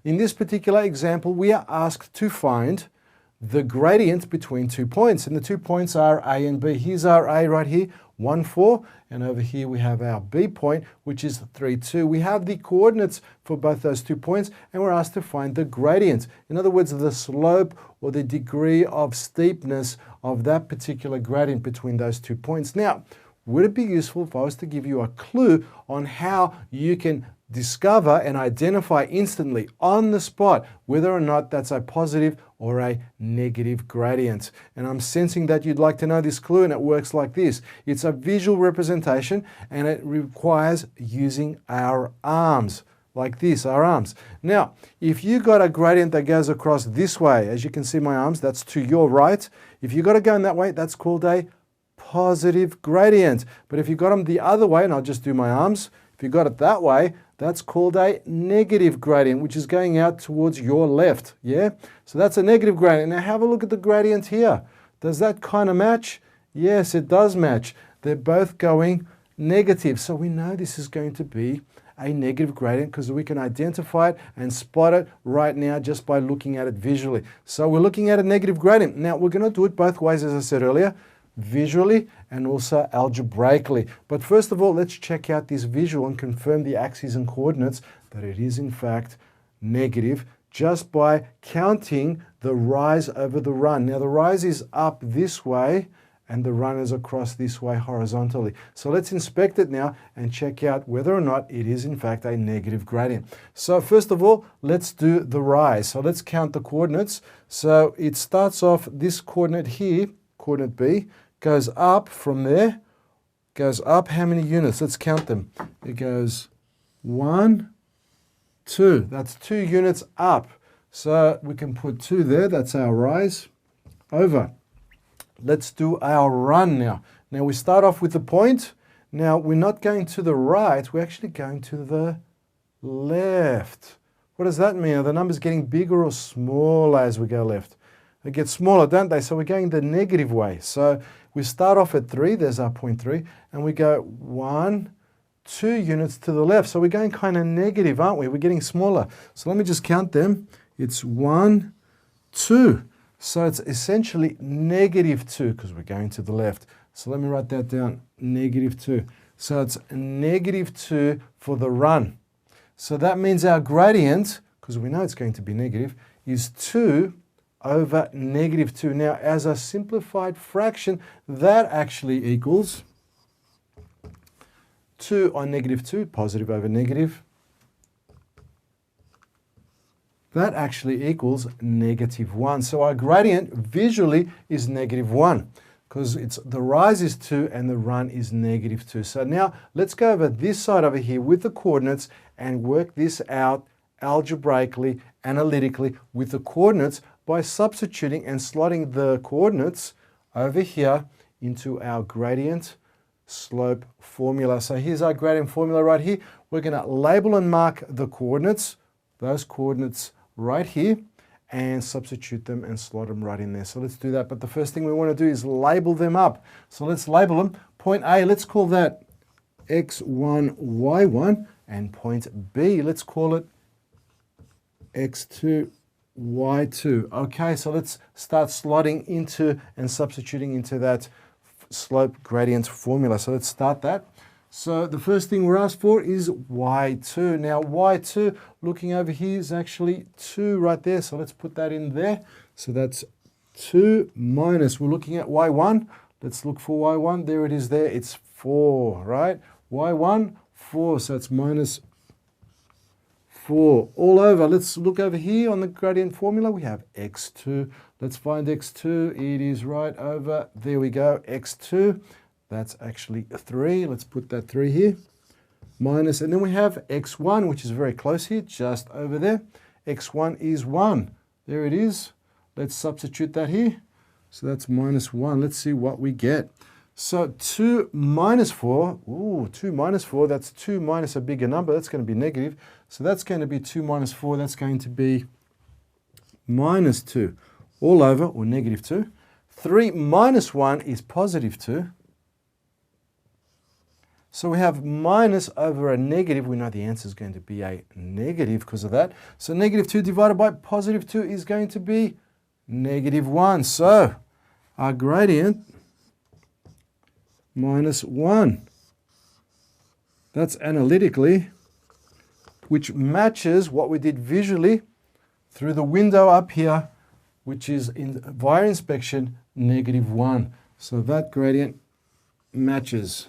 In this particular example, we are asked to find the gradient between 2 points, and the 2 points are A and B. Here's our A right here, 1, 4, and over here we have our B point, which is 3, 2. We have the coordinates for both those 2 points, and we're asked to find the gradient. In other words, the slope or the degree of steepness of that particular gradient between those 2 points. Now, would it be useful if I was to give you a clue on how you can discover and identify instantly on the spot whether or not that's a positive or a negative gradient? And I'm sensing that you'd like to know this clue, and it works like this. It's a visual representation, and it requires using our arms. Like this, our arms. Now, if you got a gradient that goes across this way, as you can see my arms, that's to your right. If you got to go in that way, that's called a positive gradient. But if you got them the other way, and I'll just do my arms, if you got it that way, that's called a negative gradient, which is going out towards your left, yeah? So that's a negative gradient. Now have a look at the gradient here. Does that kind of match? Yes, it does match. They're both going negative. So we know this is going to be a negative gradient because we can identify it and spot it right now just by looking at it visually. So we're looking at a negative gradient. Now we're going to do it both ways, as I said earlier, visually and also algebraically. But first of all, let's check out this visual and confirm the axes and coordinates that it is in fact negative just by counting the rise over the run. Now the rise is up this way and the run is across this way horizontally. So let's inspect it now and check out whether or not it is in fact a negative gradient. So first of all, let's do the rise. So let's count the coordinates. So it starts off this coordinate here, coordinate B, goes up from there, goes up how many units? Let's count them. It goes 1, 2. That's 2 units up. So we can put 2 there. That's our rise. Over. Let's do our run now. Now we start off with the point. Now we're not going to the right. We're actually going to the left. What does that mean? Are the numbers getting bigger or smaller as we go left? They get smaller, don't they? So we're going the negative way. So we start off at 3, there's our point 3, and we go 1, 2 units to the left. So we're going kind of negative, aren't we? We're getting smaller. So let me just count them. It's 1, 2. So it's essentially negative 2 because we're going to the left. So let me write that down, negative 2. So it's negative 2 for the run. So that means our gradient, because we know it's going to be negative, is 2 over negative 2. Now, as a simplified fraction, that actually equals 2 on negative 2, positive over negative. That actually equals negative 1. So our gradient visually is negative 1 because the rise is 2 and the run is negative 2. So now let's go over this side over here with the coordinates and work this out algebraically, analytically with the coordinates by substituting and slotting the coordinates over here into our gradient slope formula. So here's our gradient formula right here. We're going to label and mark the coordinates, those coordinates right here, and substitute them and slot them right in there. So let's do that. But the first thing we want to do is label them up. So let's label them. Point A, let's call that x1, y1, and point B, let's call it x2, y2. Okay, so let's start slotting into and substituting into that slope gradient formula. So let's start that. So the first thing we're asked for is y2. Now y2, looking over here, is actually 2 right there. So let's put that in there. So that's 2 minus, we're looking at y1. Let's look for y1. There it is there. It's 4, right? y1, 4. So it's minus 4 all over. Let's look over here on the gradient formula. We have x2. Let's find x2. It is right over. There we go. x2. That's actually 3. Let's put that 3 here. Minus, and then we have x1, which is very close here, just over there. x1 is 1. There it is. Let's substitute that here. So that's minus 1. Let's see what we get. So 2 minus 4, 2 minus 4, that's 2 minus a bigger number. That's going to be negative. So that's going to be 2 minus 4. That's going to be minus 2 all over, or negative 2. 3 minus 1 is positive 2. So we have minus over a negative. We know the answer is going to be a negative because of that. So negative 2 divided by positive 2 is going to be negative 1. So our gradient minus 1. That's analytically, which matches what we did visually through the window up here, which is via inspection, negative 1. So that gradient matches.